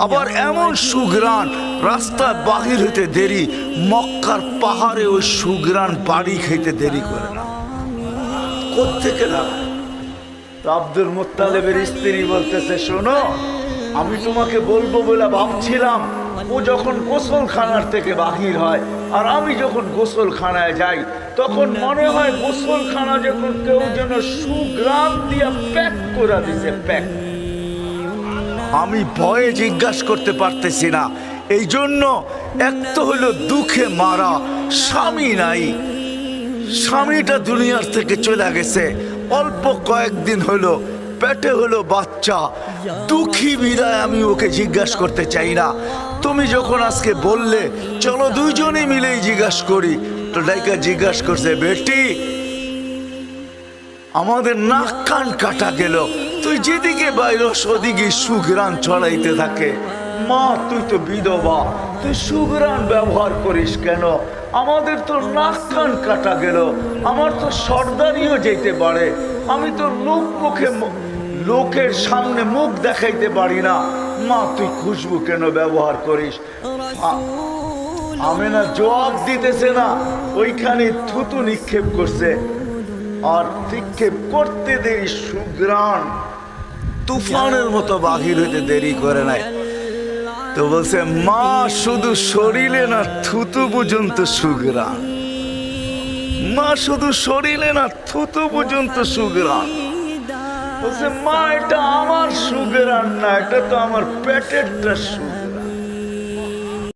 আবার এমন সুঘ্রাণ রাস্তায় বাহির হইতে দেরি, মক্কার পাহাড়ে ওই সুঘ্রাণ বাড়ি খেতে দেরি করে না। কোত্থেকে না? আব্দুল মুত্তালিবের স্ত্রী বলতেছে, শোনো, আমি তোমাকে বলবো বলে ভাবছিলাম। ও যখন গোসলখানার থেকে বাহির হয় আর আমি যখন গোসলখানায় যাই, তখন মনে হয় গোসলখানা যখন কেউ যেন সুঘ্রাণ দিয়া প্যাক করে দিছে, প্যাক। আমি ভয়ে জিজ্ঞাসা করতে পারতেছি না। এই জন্য এক তো হলো দুঃখে মারা, স্বামী নাই, স্বামীটা দুনিয়ার থেকে চলে গেছে, অল্প কয়েকদিন হলো, পেটে হলো বাচ্চা, দুঃখী বিদায় আমি ওকে জিজ্ঞাসা করতে চাই না। তুমি যখন আজকে বললে চলো দুইজনে মিলেই জিজ্ঞাসা করি, তো ডাইকা জিজ্ঞাসা করছে, বেটি আমাদের নাক কান কাটা গেল, তুই যেদিকে বাইর সেদিকে সুঘ্রাণ ছড়াইতে থাকে। মা তুই তো বিধবা, তুই সুঘ্রাণ ব্যবহার করিস কেন? আমাদের তো নাক কান কাটা গেল, আমার তো সর্দারিও যেতে পারে, আমি তো লোকের সামনে মুখ দেখাইতে পারি না। মা তুই খুশবু কেন ব্যবহার করিস? আমেনা জবাব দিতেছে না, ওইখানে থুতু নিক্ষেপ করছে। আর নিক্ষেপ করতে দেরি সুঘ্রাণ তুফানের মতো বাহির হইতে দেরি করে নাই। তো বলছে, মা শুধু শরীরে না থুতু পর্যন্ত সুঘ্রাণ, মা শুধু শরীরে না থুতু পর্যন্ত সুঘ্রাণ। বলছে, মা এটা আমার সুঘ্রাণ না, এটা তো আমার পেটেরটা সুঘ্রাণ।